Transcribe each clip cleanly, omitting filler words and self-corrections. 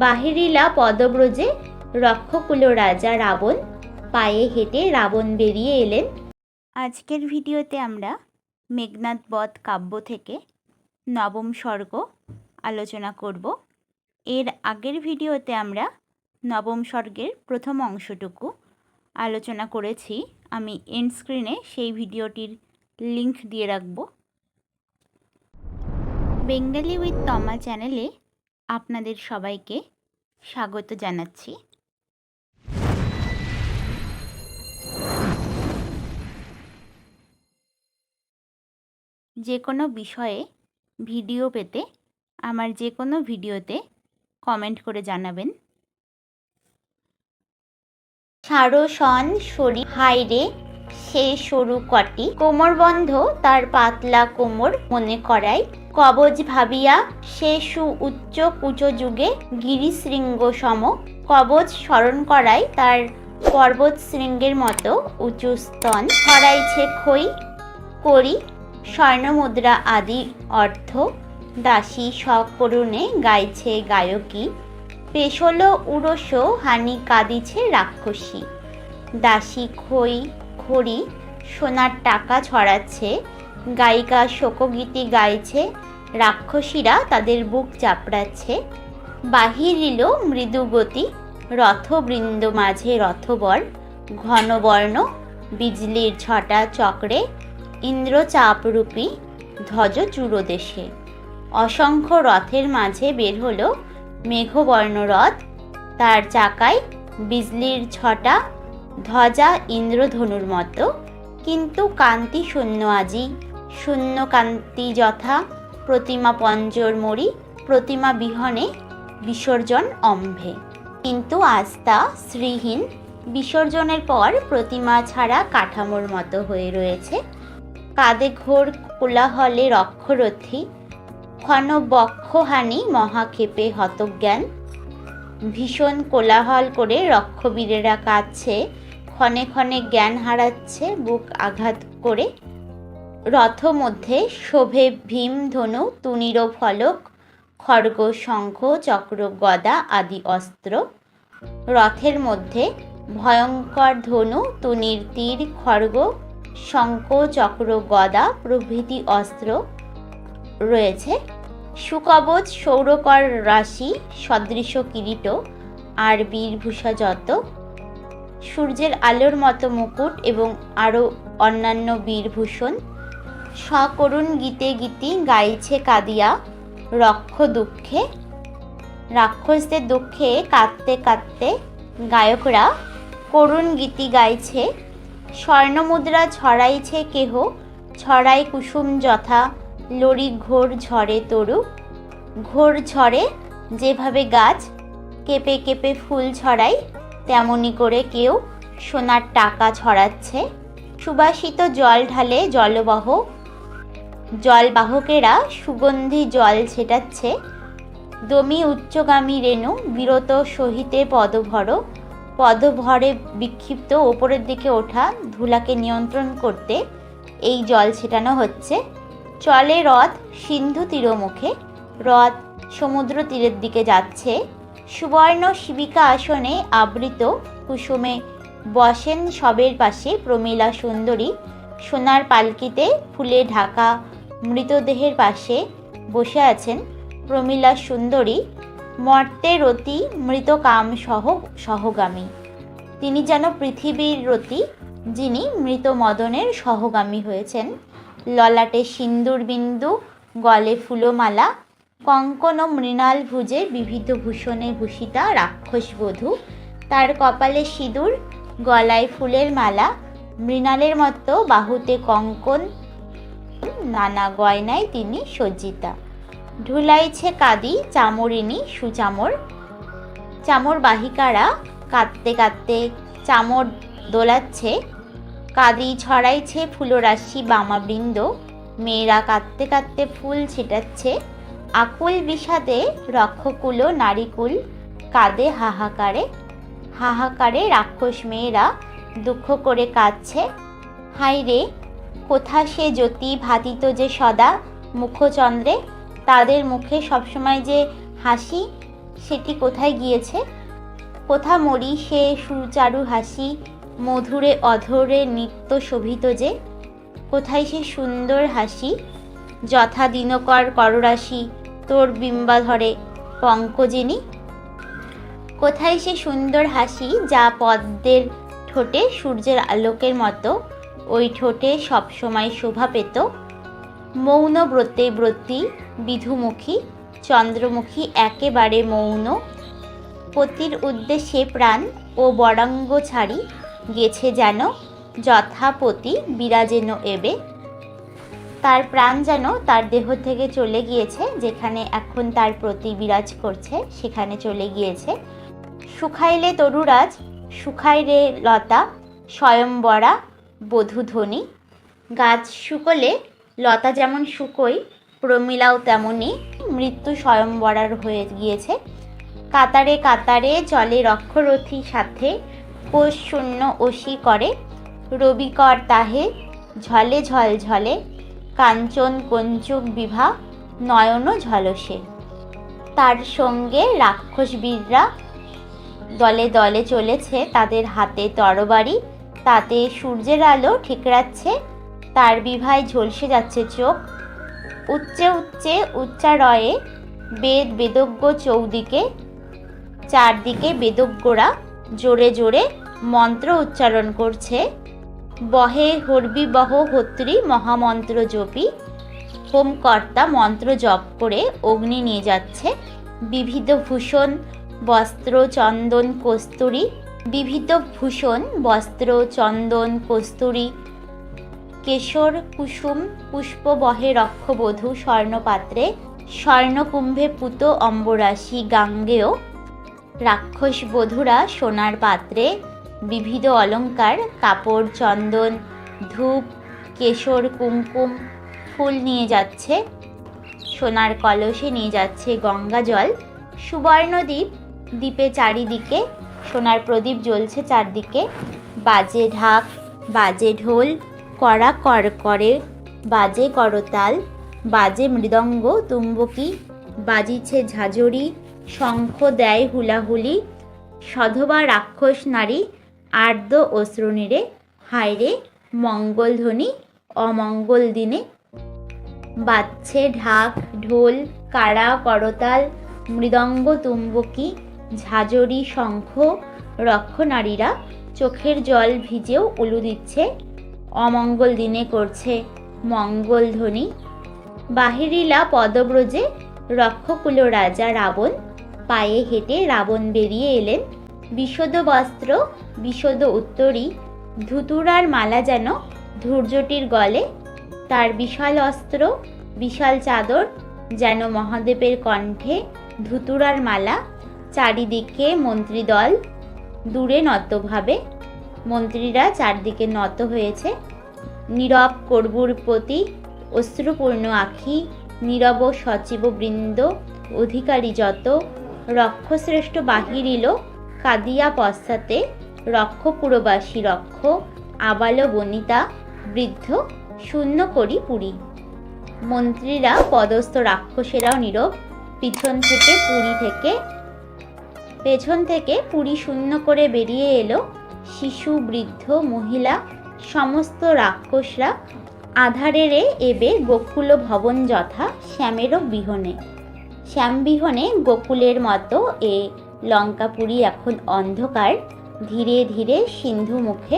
বাহিরিলা পদব্রজে রক্ষকুল রাজা রাবণ, পায়ে হেঁটে রাবণ বেরিয়ে এলেন। আজকের ভিডিওতে আমরা মেঘনাদ বধ কাব্য থেকে নবম সর্গ আলোচনা করব। এর আগের ভিডিওতে আমরা নবম সর্গের প্রথম অংশটুকু আলোচনা করেছি। আমি এন্ড স্ক্রিনে সেই ভিডিওটির লিংক দিয়ে রাখব। বেঙ্গলি উইথ তমা চ্যানেলে আপনাদের সবাইকে স্বাগত জানাচ্ছি। যে কোনো বিষয়ে ভিডিও পেতে আমার যে কোনো ভিডিওতে কমেন্ট করে জানাবেন। সারসন শরী হাইরে সে সরু কটি, কোমরবন্ধ তার পাতলা কোমর মনে করায়, কবচ ভাবিয়া সে সু উচ্চ কুচ যুগে গিরিশৃঙ্গ সম, কবচ স্মরণ করায় তার পর্বত শৃঙ্গের মতো উঁচু স্তন, ছড়াইছে খই করি স্বর্ণমুদ্রা আদি অর্থ, দাসী সকরুণে গাইছে গায়কী, পেশল উরস হানি কাঁদিছে রাক্ষসী, দাসী খই খড়ি সোনার টাকা ছড়াচ্ছে, গায়িকা শোকগীতি গাইছে, রাক্ষসীরা তাদের বুক চাপড়াচ্ছে, বাহিরিল মৃদুগতি রথবৃন্দ মাঝে রথবর, ঘনবর্ণ বিজলির ছটা চক্রে ইন্দ্রচাপরূপী ধ্বজ চূড়দেশে, অসংখ্য রথের মাঝে বের হলো মেঘবর্ণ রথ, তার চাকায় বিজলির ছটা ধ্বজা ইন্দ্রধনুর মতো, কিন্তু কান্তি শূন্য আজি, শূন্য কান্তি যথা প্রতিমা পঞ্জর মরি, প্রতিমা বিহনে বিসর্জন অম্ভে, কিন্তু আস্থা শ্রীহীন, বিসর্জনের পর প্রতিমা ছাড়া কাঠামোর মতো হয়ে রয়েছে, কাঁধে ঘোর কোলাহলে রক্ষরথী, ক্ষণ বক্ষহানি মহাক্ষেপে হতজ্ঞান, ভীষণ কোলাহল করে রক্ষবীরেরা কাঁদছে, ক্ষণে ক্ষণে জ্ঞান হারাচ্ছে বুক আঘাত করে, রথ মধ্যে শোভে ভীম ধনু তুনীর ফলক, খড়গ শঙ্খ চক্র গদা আদি অস্ত্র, রথের মধ্যে ভয়ঙ্কর ধনু তুনীর তীর খড়গ শঙ্খ চক্র গদা প্রভৃতি অস্ত্র রয়েছে, সুকবচ সৌরকর রাশি সদৃশ কিরীট আর বীরভূষা যত, সূর্যের আলোর মতো মুকুট এবং আরও অন্যান্য বীরভূষণ, সকরুণ গীতে গীতি গাইছে কাঁদিয়া রক্ষ দুঃখে, রাক্ষসদের দুঃখে কাঁদতে কাঁদতে গায়করা করুণ গীতি গাইছে, স্বর্ণমুদ্রা ছড়াইছে কেহ ছড়াই কুসুম যথা, লরি ঘোর ঝড়ে তরু, ঘোর ঝড়ে যেভাবে গাছ কেঁপে কেঁপে ফুল ছড়ায় তেমনি করে কেউ সোনার টাকা ছড়াচ্ছে, সুবাসিত জল ঢালে জলবাহকেরা সুগন্ধি জল ছেটাচ্ছে, দমি উচ্চগামী রেণু বিরত সহিতে পদভরে বিক্ষিপ্ত ওপরের দিকে ওঠা ধুলাকে নিয়ন্ত্রণ করতে এই জল ছেটানো হচ্ছে, চলে রথ সিন্ধু তীরমুখে, রথ সমুদ্র তীরের দিকে যাচ্ছে, সুবর্ণ শিবিকা আসনে আবৃত কুসুমে বসেন শবের পাশে প্রমীলা সুন্দরী, সোনার পালকিতে ফুলে ঢাকা মৃতদেহের পাশে বসে আছেন প্রমীলা সুন্দরী, মর্তের রতি মৃত কাম সহগামী, তিনি যেন পৃথিবীর রতি যিনি মৃত মদনের সহগামী হয়েছেন, ললাটে সিন্দুর বিন্দু গলে ফুলমালা, কঙ্কন মৃণাল ভুজে বিবিধ ভূষণে ভূষিতা রাক্ষস বধূ, তার কপালে সিঁদুর গলায় ফুলের মালা, মৃণালের মতো বাহুতে কঙ্কন, নানা গয়নায় তিনি সজ্জিতা, ঢুলাইছে কাঁদি চামরিনী সুচামর, চামর বাহিকারা কাঁদতে কাঁদতে চামর দোলাচ্ছে, কাঁদি ছড়াইছে ফুলরাশি বামাবৃন্দ, মেয়েরা কাঁদতে কাঁদতে ফুল ছিটাচ্ছে, আকুল বিষাদে রক্ষকুল নারীকুল কাঁদে হাহাকারে, হাহাকারে রাক্ষস মেয়েরা দুঃখ করে কাঁদছে, হাইরে কোথা সে জ্যোতি ভাতিত যে সদা মুখচন্দ্রে, তাদের মুখে সবসময় যে হাসি সেটি কোথায় গিয়েছে? কোথা মরি সে সুচারু হাসি, মধুরে অধরে নিত্য শোভিত যে? কোথায় সে সুন্দর হাসি, যথা দিনকর কররাশি, তোর বিম্বাধরে পঙ্কজিনী? কোথায় সে সুন্দর হাসি, যা পদ্মের ঠোঁটে সূর্যের আলোকের মতো ওই ঠোঁটে সবসময় শোভা পেত? মৌন ব্রতে ব্রতী বিধুমুখী, চন্দ্রমুখী একেবারে মৌন, পতির উদ্দেশ্যে প্রাণ ও বরাঙ্গ ছাড়ি গেছে যেন, যথাপতি বিরাজেন এবে। তার প্রাণ যেন তার দেহ থেকে চলে গিয়েছে, যেখানে এখন তার প্রতি বিরাজ করছে সেখানে চলে গিয়েছে। শুকাইলে তরুরাজ শুকায় রে লতা, স্বয়ম্বরা বধূধ্বনি। গাছ শুকোলে লতা যেমন শুকোয়, প্রমীলাও তেমনি মৃত্যু স্বয়ম্বরার হয়ে গিয়েছে। কাতারে কাতারে চলে রক্ষরথী সাথে, কোষ শূন্য অসি করে রবিকর তাহে, ঝলে ঝল ঝলে কাঞ্চন কঞ্চুক বিভা, নয়ন ঝলসে। তার সঙ্গে রাক্ষস বীররা দলে দলে চলেছে, তাদের হাতে তরবারি, তাতে সূর্যের আলো ঠিকরাচ্ছে, তার বিভায় ঝলসে যাচ্ছে চোখ। উচ্চে উচ্চে উচ্চারয়ে বেদ বেদজ্ঞ চৌদিকে, চারদিকে বেদজ্ঞরা জোরে জোরে মন্ত্র উচ্চারণ করছে। বহে হর্বিবহ হোত্রী মহামন্ত্র জপি, হোমকর্তা মন্ত্র জপ করে অগ্নি নিয়ে যাচ্ছে। বিবিধ ভূষণ বস্ত্র চন্দন কস্তুরী, বিবিধ ভূষণ বস্ত্র চন্দন কস্তুরী, কেশর কুসুম পুষ্প বহে রক্ষবধূ স্বর্ণপাত্রে, স্বর্ণকুম্ভে পুত অম্বরাশি গাঙ্গেয়। রাক্ষস বধূরা সোনার পাত্রে বিবিধ অলঙ্কার, কাপড় চন্দন ধূপ কেশর কুমকুম ফুল নিয়ে যাচ্ছে। সোনার কলসে নিয়ে যাচ্ছে গঙ্গা জল। সুবর্ণদ্বীপ দ্বীপে চারিদিকে সোনার প্রদীপ জ্বলছে চারদিকে। বাজে ঢাক বাজে ঢোল, কড়া কর করে বাজে করতাল, বাজে মৃদঙ্গ তুম্বকি, বাজিছে ঝাঁঝরি, শঙ্খ দেয় হুলাহুলি। সধবা রাক্ষস নারী আর্দ্র অশ্রুনীরে, হায়রে মঙ্গলধ্বনি অমঙ্গল দিনে। বাজছে ঢাক ঢোল কাড়া করতাল মৃদঙ্গ তুম্বকি ঝাঁঝরি শঙ্খ, রক্ষনারীরা চোখের জল ভিজেও উলু দিচ্ছে, অমঙ্গল দিনে করছে মঙ্গলধ্বনি। বাহিরিলা পদব্রজে রক্ষকুল রাজা রাবণ, পায়ে হেঁটে রাবণ বেরিয়ে এলেন। বিশদ বস্ত্র বিশদ উত্তরী, ধুতুরার মালা যেন ধূর্যটির গলে, তার বিশাল অস্ত্র বিশাল চাদর যেন মহাদেবের কণ্ঠে ধুতুরার মালা। চারিদিকে মন্ত্রীদল দূরে নতভাবে, মন্ত্রীরা চারদিকে নত হয়েছে। নীরব কর্বুর প্রতি অশ্রুপূর্ণ আখি, নীরব সচিব বৃন্দ অধিকারী যত, রক্ষশ্রেষ্ঠ বাহিরিল কাঁদিয়া পশ্চাতে, রক্ষপুরবাসী রক্ষ আবাল বনিতা বৃদ্ধ শূন্য করি পুরী। মন্ত্রীরা পদস্থ রাক্ষসেরাও নীরব। পেছন থেকে পুরী শূন্য করে বেরিয়ে এলো শিশু বৃদ্ধ মহিলা সমস্ত রাক্ষসরা। আধারেরে এবে গোকুল ভবন যথা শ্যামেরও বিহনে, শ্যামবিহনে গোকুলের মতো এ লঙ্কাপুরী এখন অন্ধকার। ধীরে ধীরে সিন্ধু মুখে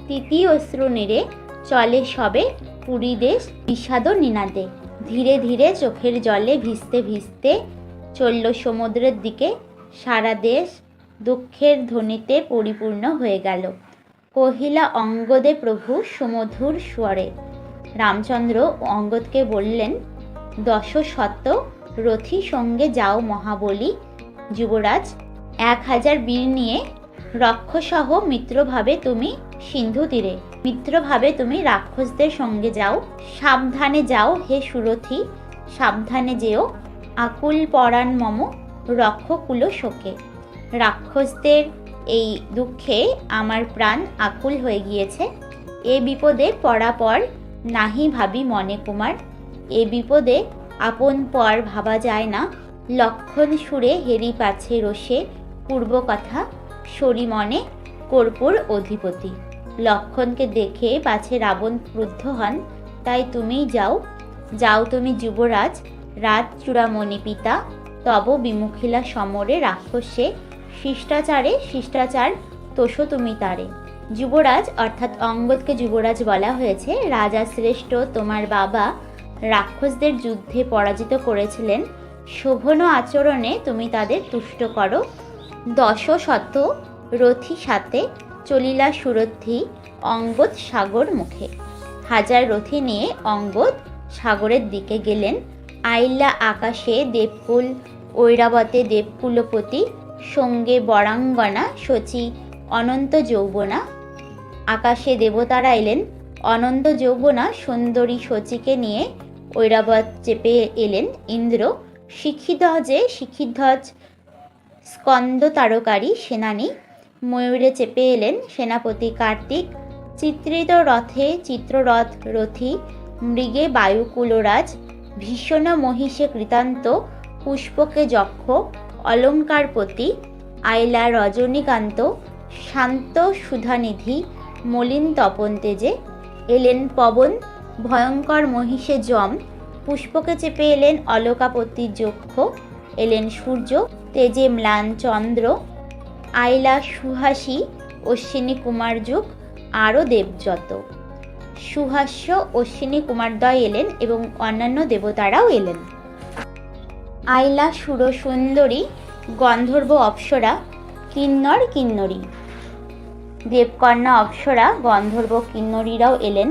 তৃতীয় অশ্রু নেড়ে চলে সবে পুরী দেশ বিষাদ নিনাদে। ধীরে ধীরে চোখের জলে ভিজতে ভিজতে চলল সমুদ্রের দিকে। সারা দেশ দুঃখের ধ্বনিতে পরিপূর্ণ হয়ে গেল। কহিলা অঙ্গদে প্রভু সুমধুর স্বরে। রামচন্দ্র অঙ্গদকে বললেন, 10 রথী সঙ্গে যাও মহাবলী যুবরাজ, 1000 বীর নিয়ে রক্ষসহ মিত্রভাবে তুমি সিন্ধু তীরে, মিত্রভাবে তুমি রাক্ষসদের সঙ্গে যাও। সাবধানে যাও হে সুরথী, সাবধানে যেও, আকুল পরাণ মম রক্ষকুল শোকে। রাক্ষসদের এই দুঃখে আমার প্রাণ আকুল হয়ে গিয়েছে। এ বিপদে পরাপর নাহি ভাবি মনে কুমার, এ বিপদে আপন পর ভাবা যায় না। লক্ষণ সুরে হেরি পাছে রোষে, পূর্ব কথা সরি মনে কর্পূর অধিপতি। লক্ষণকে দেখে পাছে রাবণ ক্রুদ্ধ হন, তাই তুমিই যাও, যাও তুমি যুবরাজ, রাজ চূড়ামণি পিতা, তব বিমুখিলা সমরে রাক্ষসে, শিষ্টাচার তোষো তুমি তারে। যুবরাজ অর্থাৎ অঙ্গদকে যুবরাজ বলা হয়েছে। রাজা শ্রেষ্ঠ, তোমার বাবা রাক্ষসদের যুদ্ধে পরাজিত করেছিলেন, শোভন আচরণে তুমি তাদের তুষ্ট করো। 10 রথী সাথে চলিলা সুরথী, অঙ্গদ সাগর মুখে। 1000 রথী নিয়ে অঙ্গদ সাগরের দিকে গেলেন। আইলা আকাশে দেবকুল, ঐরাবতে দেবকুলপতি, সঙ্গে বরাঙ্গনা শচী অনন্ত যৌবনা। আকাশে দেবতারা এলেন, অনন্ত যৌবনা সুন্দরী শচীকে নিয়ে ঐরাবত চেপে এলেন ইন্দ্র। শিখিধ্বজ স্কন্দ তারকারী সেনানী ময়ূরে চেপে এলেন সেনাপতি কার্তিক। চিত্রিত রথে চিত্ররথ রথী, মৃগে বায়ুকুলরাজ, ভীষণ মহিষে কৃতান্ত, পুষ্পকে যক্ষ অলঙ্কারপতি। আইলা রজনীকান্ত শান্ত সুধানিধি, মলিন তপন তেজে। এলেন পবন ভয়ঙ্কর মহিষে যম, পুষ্পকে চেপে এলেন অলকাপতি যক্ষ। এলেন সূর্য তেজে ম্লান চন্দ্র। আইলা সুহাসী অশ্বিনী কুমার যুগ, আরও দেবযত। সুহাস্য অশ্বিনী কুমারদ্বয় এলেন এবং অন্যান্য দেবতারাও এলেন। আইলা সুর সুন্দরী গন্ধর্ব অপ্সরা, কিন্নর কিন্নরী। দেবকন্যা অপ্সরা গন্ধর্ব কিন্নরীরাও এলেন।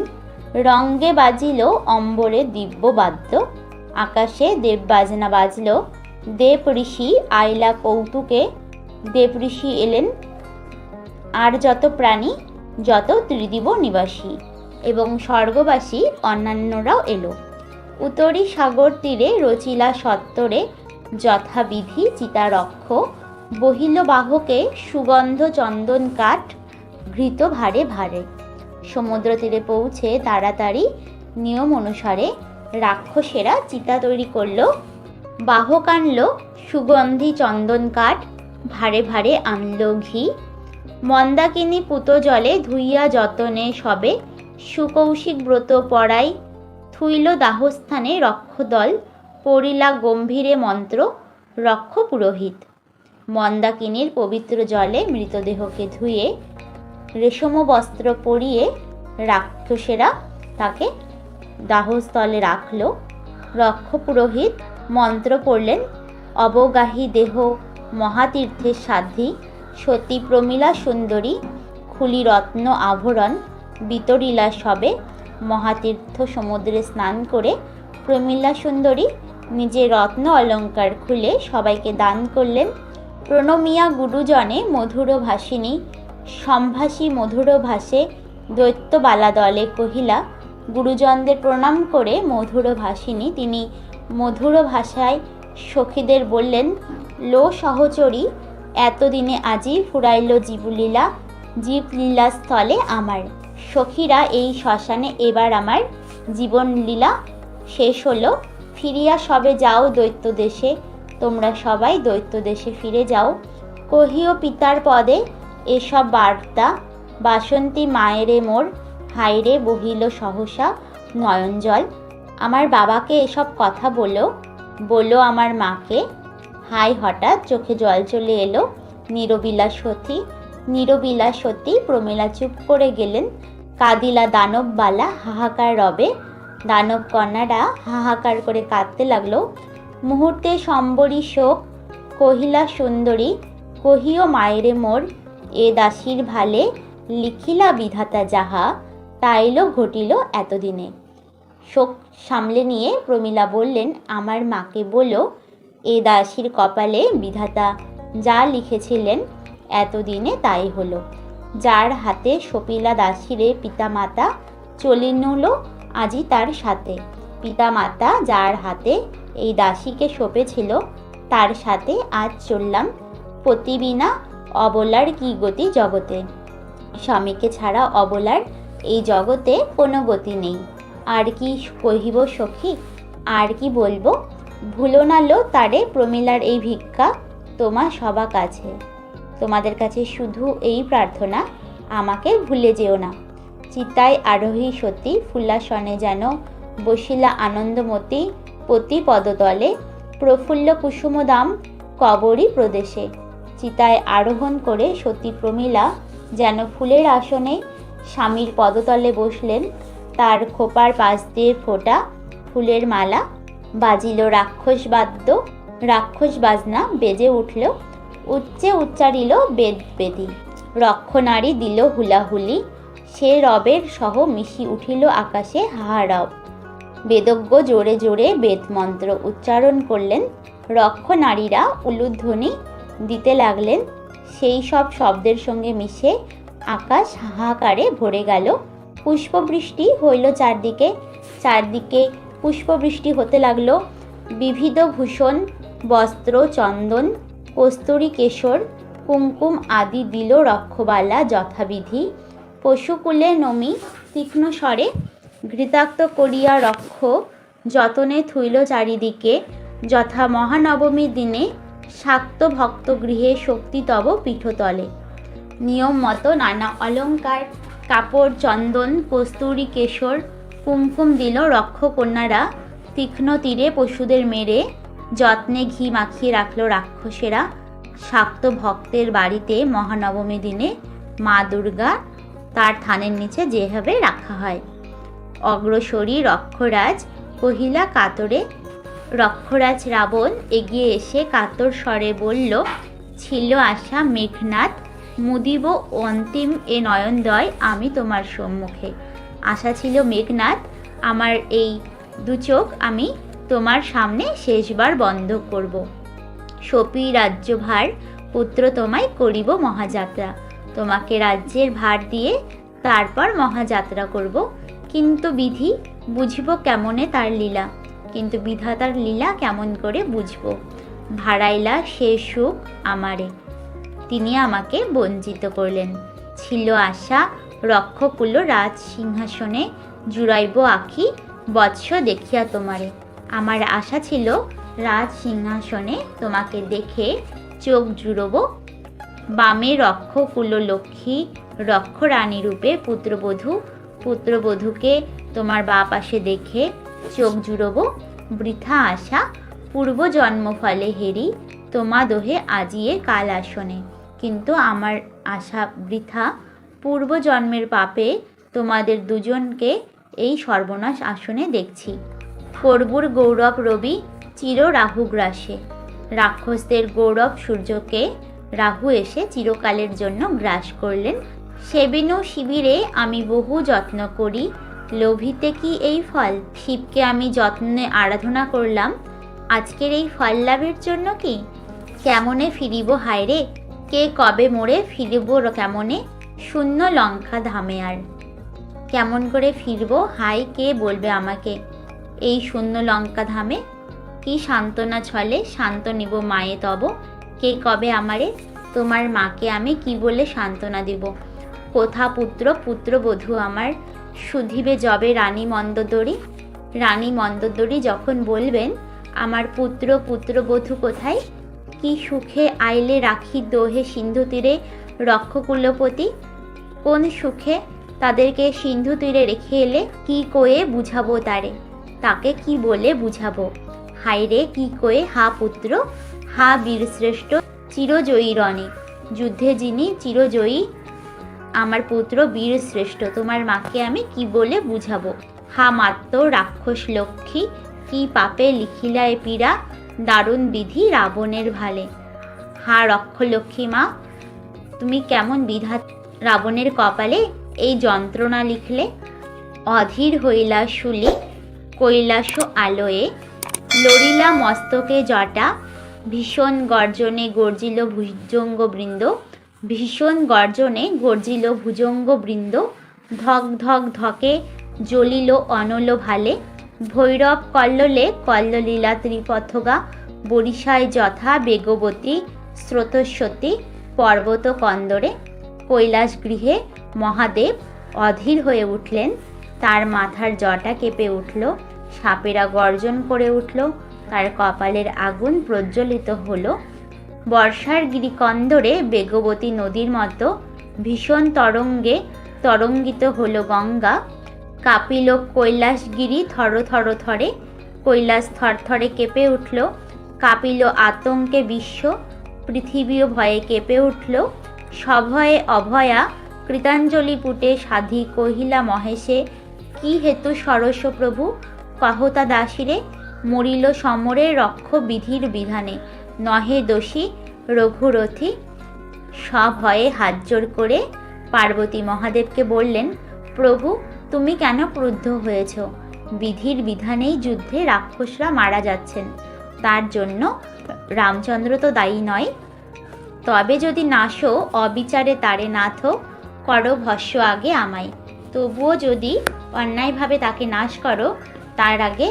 রঙ্গে বাজিল অম্বরে দিব্য বাদ্য, আকাশে দেব বাজনা বাজল। দেব ঋষি আইলা কৌতুকে, দেব ঋষি এলেন আর যত প্রাণী, যত ত্রিদিব নিবাসী এবং স্বর্গবাসী অন্যান্যরাও এলো। উত্তরী সাগর তীরে রচিলা সত্তরে, যথাবিধি চিতারক্ষ। বহিল বাহকে সুগন্ধ চন্দন কাঠ, ঘৃত ভারে ভারে। সমুদ্র তীরে পৌঁছে তাড়াতাড়ি নিয়ম অনুসারে রাক্ষসেরা চিতা তৈরি করলো। বাহক আনলো সুগন্ধি চন্দন কাঠ, ভারে ভারে আনলো ঘি। মন্দাকিনী পুত জলে ধুইয়া যতনে সবে, সুকৌশিক ব্রত পড়াই থুইল দাহস্থানে রক্ষদল। পড়িলা গম্ভীরে মন্ত্র রক্ষ পুরোহিত। মন্দাকিনীর পবিত্র জলে মৃতদেহকে ধুয়ে রেশম বস্ত্র পরিয়ে রাক্ষসেরা তাকে দাহস্থলে রাখল। রক্ষ পুরোহিত মন্ত্র পড়লেন, অবগাহী দেহ মহাতীর্থের সাধ্বী, সতী প্রমীলা সুন্দরী, খুলি রত্ন আভরণ, বিতরিলা সবে। মহাতীর্থ সমুদ্রে স্নান করে প্রমীলা সুন্দরী নিজে রত্ন অলঙ্কার খুলে সবাইকে দান করলেন। প্রণমিয়া গুরুজনে মধুর ভাসিনী, সম্ভাসী মধুর ভাসে দৈত্য বালা দলে কহিলা। গুরুজনদের প্রণাম করে মধুর ভাসিনী তিনি মধুর ভাষায় সখীদের বললেন, লো সহচরী, এতদিনে আজি ফুরাইল জীবলীলা, জীবলীলা স্থলে আমার। সখীরা এই শ্মশানে এবার আমার জীবনলীলা শেষ হলো। ফিরিয়া সবে যাও দৈত্য দেশে, তোমরা সবাই দৈত্য দেশে ফিরে যাও। কহিও পিতার পদে এসব বার্তা, বাসন্তী মায়েরে মোর, হাইরে বহিল সহসা নয়নজল। আমার বাবাকে এসব কথা বলো আমার মাকে। হাই হঠাৎ চোখে জল চলে এলো নীরবিলা সতী প্রমীলা চুপ করে গেলেন। কাঁদিলা দানব বালা হাহাকার রবে, দানব কন্যারা হাহাকার করে কাঁদতে লাগলো। মুহূর্তে সম্বরী শোক কহিলা সুন্দরী, কহিও মায়েরে মোর, এ দাসীর ভালে লিখিলা বিধাতা যাহা, তাইল ঘটিল এতদিনে। শোক সামলে নিয়ে প্রমীলা বললেন, আমার মাকে বলো, এ দাসীর কপালে বিধাতা যা লিখেছিলেন এতদিনে তাই হলো। যার হাতে সপিলা দাসীরে পিতামাতা চলিনুল আজি তার সাথে। পিতামাতা যার হাতে এই দাসীকে সঁপেছিল তার সাথে আজ চললাম। পতিবিনা অবলার কি গতি জগতে। স্বামীকে ছাড়া অবলার এই জগতে কোনো গতি নেই। আর কি কহিব সখী, আর কি বলবো, ভুলো না লো তারে প্রমীলার এই ভিক্ষা তোমার সবা কাছে। তোমাদের কাছে শুধু এই প্রার্থনা, আমাকে ভুলে যেও না। চিতায় আরোহী সতী ফুল্লাসনে যেন বসিলা আনন্দমতী পতি পদতলে, প্রফুল্ল কুসুমদাম কবরী প্রদেশে। চিতায় আরোহণ করে সতী প্রমীলা যেন ফুলের আসনে স্বামীর পদতলে বসলেন। তার খোপার পাশ দিয়ে ফোটা ফুলের মালা, বাজিল রাক্ষসবাদ্য, রাক্ষস বাজনা বেজে উঠল, উচ্চে উচ্চারিল বেদ বেদী। রক্ষনারী দিল হুলাহুলি, সে রবের সহ মিশি উঠিল আকাশে হাহারব। বেদজ্ঞ জোরে জোরে বেদ মন্ত্র উচ্চারণ করলেন। রক্ষনারীরা উলুধ্বনি দিতে লাগলেন। সেই সব শব্দের সঙ্গে মিশে আকাশ হাহাকারে ভরে গেল। পুষ্পবৃষ্টি হইল চারদিকে, চারদিকে পুষ্পবৃষ্টি হতে লাগলো। বিবিধ ভূষণ বস্ত্র, চন্দন, কস্তুরী, কেশর, কুমকুম আদি দিল রক্ষবালা যথাবিধি। পশুকুলে নমি তীক্ষ্ণ স্বরে ঘৃতাক্ত করিয়া রক্ষ যতনে থুইল চারিদিকে। যথা মহানবমীর দিনে শাক্ত ভক্ত গৃহে শক্তি তব পীঠতলে। নিয়ম মতো নানা অলঙ্কার, কাপড়, চন্দন, কস্তুরী, কেশর, কুমকুম দিল রক্ষকন্যারা। তীক্ষ্ণ তীরে পশুদের মেরে যত্নে ঘি মাখিয়ে রাখল রাক্ষসেরা। শাক্ত ভক্তের বাড়িতে মহানবমী দিনে মা দুর্গা তার থানের নিচে যেভাবে রাখা হয়। অগ্রসরী রক্ষরাজ কহিলা কাতরে। রক্ষরাজ রাবণ এগিয়ে এসে কাতর স্বরে বলল, ছিল আশা মেঘনাদ, মুদিব অন্তিম এ নয়নদয় আমি তোমার সম্মুখে। আশা ছিল মেঘনাদ, আমার এই দু চোখ আমি তোমার সামনে শেষবার বন্ধ করব। সপি রাজ্যভার পুত্র তোমায় করিব মহাযাত্রা। তোমাকে রাজ্যের ভার দিয়ে তারপর মহাযাত্রা করব। কিন্তু বিধি বুঝিব কেমনে তার লীলা, কিন্তু বিধাতার লীলা কেমন করে বুঝব। ভাড়াইলা সে সুখ আমারে, তিনি আমাকে বঞ্চিত করলেন। ছিল আশা রক্ষকুল রাজ সিংহাসনে, জুড়াইব আখি বৎস দেখিয়া তোমারে। আমার আশা ছিল রাজ সিংহাসনে তোমাকে দেখে চোখ জুড়ব। বামে রক্ষকুল লক্ষ্মী, রক্ষরানী রূপে পুত্রবধূ, পুত্রবধূকে তোমার বাঁ পাশে দেখে চোখ জুড়ব। বৃথা আশা পূর্বজন্ম ফলে হেরি, তোমা দোহে আজিয়ে কাল আসনে। কিন্তু আমার আশা বৃথা, পূর্বজন্মের পাপে তোমাদের দুজনকে এই সর্বনাশ আসনে দেখছি। করবুর গৌরব রবি চির রাহু গ্রাসে। রাক্ষসদের গৌরব সূর্যকে রাহু এসে চিরকালের জন্য গ্রাস করলেন। সেবিনু শিবিরে আমি বহু যত্ন করি, লোভিতে কি এই ফল? শিবকে আমি যত্নে আরাধনা করলাম, আজকের এই ফল লাভের জন্য কি? কেমনে ফিরিব হায়রে, কে কবে মোড়ে ফিরিব কেমনে? শূন্য লঙ্কা ধামে আর কেমন করে ফিরব, হাই কে বলবে আমাকে এই শূন্য লঙ্কা ধামে? কি সান্ত্বনা ছলে শান্ত নিব মায়ে তব, কে কবে আমারে? তোমার মাকে আমি কি বলে সান্ত্বনা দিব? কোথা পুত্র পুত্রবধূ আমার, শুধিবে যবে রানী মন্দোদরী। রানী মন্দোদরী যখন বলবেন আমার পুত্র পুত্রবধূ কোথায়, কি সুখে আইলে রাখি দোহে সিন্ধু তীরে রক্ষকুলপতি। কোন সুখে তাদেরকে সিন্ধু তীরে রেখে এলে, কি কয়ে বুঝাবো তারে, তাকে কি বলে বুঝাবো? হায়রে কি কয়ে, হা পুত্র, হা বীরশ্রেষ্ঠ চিরজয়ী রণে, যুদ্ধে যিনি চিরজয়ী আমার পুত্র বীরশ্রেষ্ঠ, তোমার মাকে আমি কি বলে বুঝাবো? হা মাত্র রাক্ষস লক্ষ্মী, কি পাপে লিখিলা এ পীড়া, দারুণ বিধি রাবণের ভালে। হা রক্ষলক্ষ্মী মা, তুমি কেমন বিধা রাবণের কপালে এই যন্ত্রণা লিখলে। অধীর হইলা শুলি কৈলাস আলোয়ে, লড়িলা মস্তকে জটা, ভীষণ গর্জনে গর্জিল ভুজঙ্গবৃন্দ। ভীষণ গর্জনে গর্জিল ভুজঙ্গবৃন্দ, ধক ধক ধকে জ্বলিল অনল ভালে। ভৈরব কল্লোলে কল্ললীলা ত্রিপথগা, বরিশায় যথা বেগবতী স্রোতস্বতী পর্বত কন্দরে। কৈলাস গৃহে মহাদেব অধীর হয়ে উঠলেন, তার মাথার জটা কেঁপে উঠল, সাপেরা গর্জন করে উঠল, তার কপালের আগুন প্রজ্বলিত হলো। বর্ষার গিরিকন্দরে বেগবতী নদীর মতো ভীষণ তরঙ্গে তরঙ্গিত হলো গঙ্গা। কাঁপিল কৈলাসগিরি থর থর থরে, কৈলাস থরথরে কেঁপে উঠল। কাঁপিল আতঙ্কে বিশ্ব, পৃথিবীও ভয়ে কেঁপে উঠল। সভয়ে অভয়া কৃতাঞ্জলি পুটে সাধি কহিলা মহেশে, কি হেতু সরস্ব প্রভু কহতা দাসীরে, মরিল সমরে রক্ষ বিধির বিধানে, নহে দোষী রঘুরথী। সভয়ে হাত জোড় করে পার্বতী মহাদেবকে বললেন, প্রভু তুমি কেন ক্রুদ্ধ হয়েছ? বিধির বিধানেই যুদ্ধে রাক্ষসরা মারা যাচ্ছেন, তার জন্য রামচন্দ্র তো দায়ী নয়। তবে যদি নাশো অবিচারে তারে নাথ, করো ভস্য আগে আমায়। তবুও যদি অন্যায়ভাবে তাকে নাশ করো, তার আগে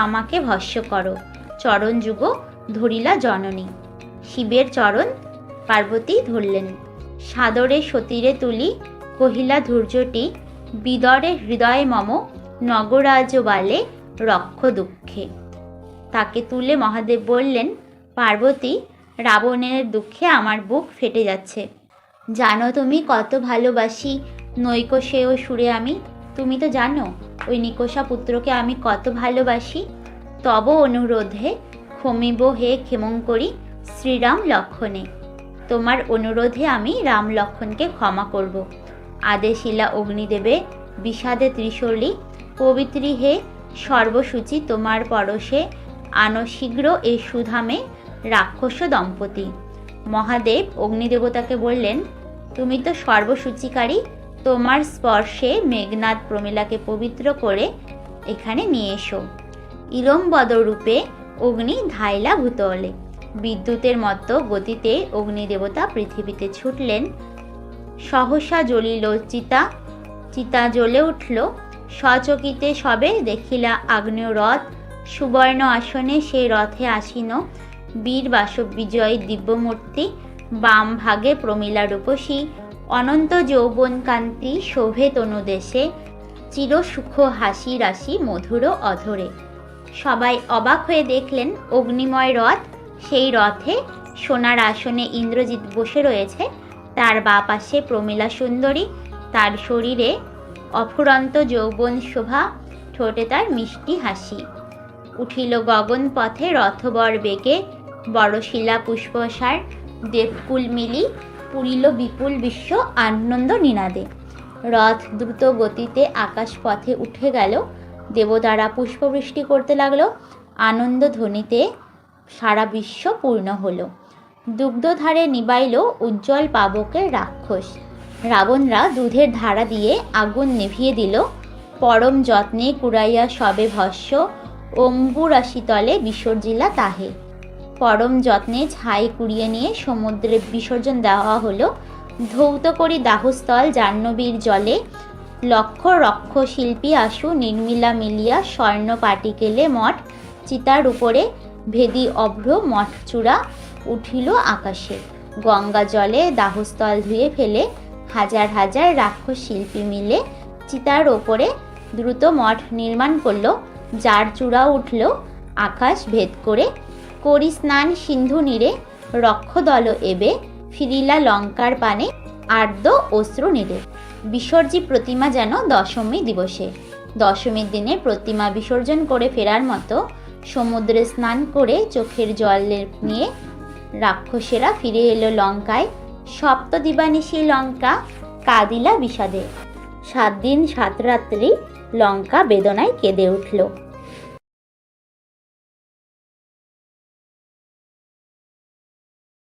আমাকে ভস্য করো। চরণ যুগ ধরিলা জননী। শিবের চরণ পার্বতী ধরলেন। সাদরে সতীরে তুলি কহিলা ধৈর্যটি, বিদরে হৃদয় মম নগরাজ বালে রক্ষ দুঃখে। তাকে তুলে মহাদেব বললেন, পার্বতী রাবণের দুঃখে আমার বুক ফেটে যাচ্ছে। জানো তুমি কত ভালোবাসি নৈকশেয় সুরে আমি। তুমি তো জানো ওই নিকষা পুত্রকে আমি কত ভালোবাসি। তব অনুরোধে ক্ষমিব হে ক্ষেমঙ্করী শ্রীরাম লক্ষণে। তোমার অনুরোধে আমি রাম লক্ষণকে ক্ষমা করব। আদেশিলা অগ্নিদেবে বিষাদে ত্রিশূলী, পবিত্রী হে সর্বসূচি তোমার পরশে, আনো শীঘ্র এই সুধামে রাক্ষস দম্পতি। মহাদেব অগ্নিদেবতাকে বললেন, তুমি তো সর্বসূচিকারী, তোমার স্পর্শে মেঘনাদ প্রমীলাকে পবিত্র করে এখানে নিয়ে এসো। ইলমবদ রূপে অগ্নি ধাইলা ভূতলে। বিদ্যুতের মতো গতিতে অগ্নিদেবতা পৃথিবীতে ছুটলেন। সহসা জ্বলিল চিতা, চিতা জ্বলে উঠল। সচকিতে সবে দেখিলা আগ্নেয় রথ, সুবর্ণ আসনে সে রথে আসীন। বীর বাসব বিজয় দিব্যমূর্তি, বাম ভাগে প্রমীলা রূপসী। অনন্ত যৌবন কান্তি শোভে তনুদেশে, চিরসুখ হাসি রাশি মধুর অধরে। সবাই অবাক হয়ে দেখলেন অগ্নিময় রথ। সেই রথে সোনার আসনে ইন্দ্রজিৎ বসে রয়েছে, তার বাঁ পাশে প্রমীলা সুন্দরী, তার শরীরে অফুরন্ত যৌবন শোভা, ঠোঁটে তার মিষ্টি হাসি। উঠিল গগন পথে রথবর বেগে, বড়শিলা পুষ্পসার দেবকুল মিলি, পুরিল বিপুল বিশ্ব আনন্দ নিনাদে। রথ দ্রুত গতিতে আকাশ পথে উঠে গেল। দেবতারা পুষ্পবৃষ্টি করতে লাগলো। আনন্দ ধ্বনিতে সারা বিশ্ব পূর্ণ হলো। দুগ্ধধারে নিবাইল উজ্জ্বল পাবকের রাক্ষস। রাবণরা দুধের ধারা দিয়ে আগুন নিভিয়ে দিল। পরম যত্নে কুড়াইয়া সবে ভস্য, অম্বুরাশিতলে বিসর্জিলা তাহে। পরম যত্নে ছাই কুড়িয়ে নিয়ে সমুদ্রে বিসর্জন দেওয়া হলো। ধৌত করি দাহস্থল জাহ্নবীর জলে, লক্ষ রক্ষ শিল্পী আশু নির্মিলা মিলিয়া স্বর্ণ পাটিকেলে মঠ। চিতার উপরে ভেদি অভ্র মঠচূড়া উঠিল আকাশে। গঙ্গা জলে দাহস্থল ধুয়ে ফেলে হাজার হাজার রাক্ষস শিল্পী মিলে চিতার ওপরে দ্রুত মঠ নির্মাণ করল, যার চূড়া উঠল আকাশ ভেদ করে। করি স্নান সিন্ধু নীরে রক্ষদল এবে, ফিরিলা লঙ্কার পানে আর্দ্র অশ্রু নীরে। বিসর্জি প্রতিমা যেন দশমী দিবসে। দশমীর দিনে প্রতিমা বিসর্জন করে ফেরার মতো সমুদ্রে স্নান করে চোখের জল নিয়ে রাক্ষসেরা ফিরে এলো লঙ্কায়। সপ্তদিবানিশী লঙ্কা কাঁদিলা বিষাদে। 7 দিন 7 রাত্রি লঙ্কা বেদনায় কেঁদে উঠল।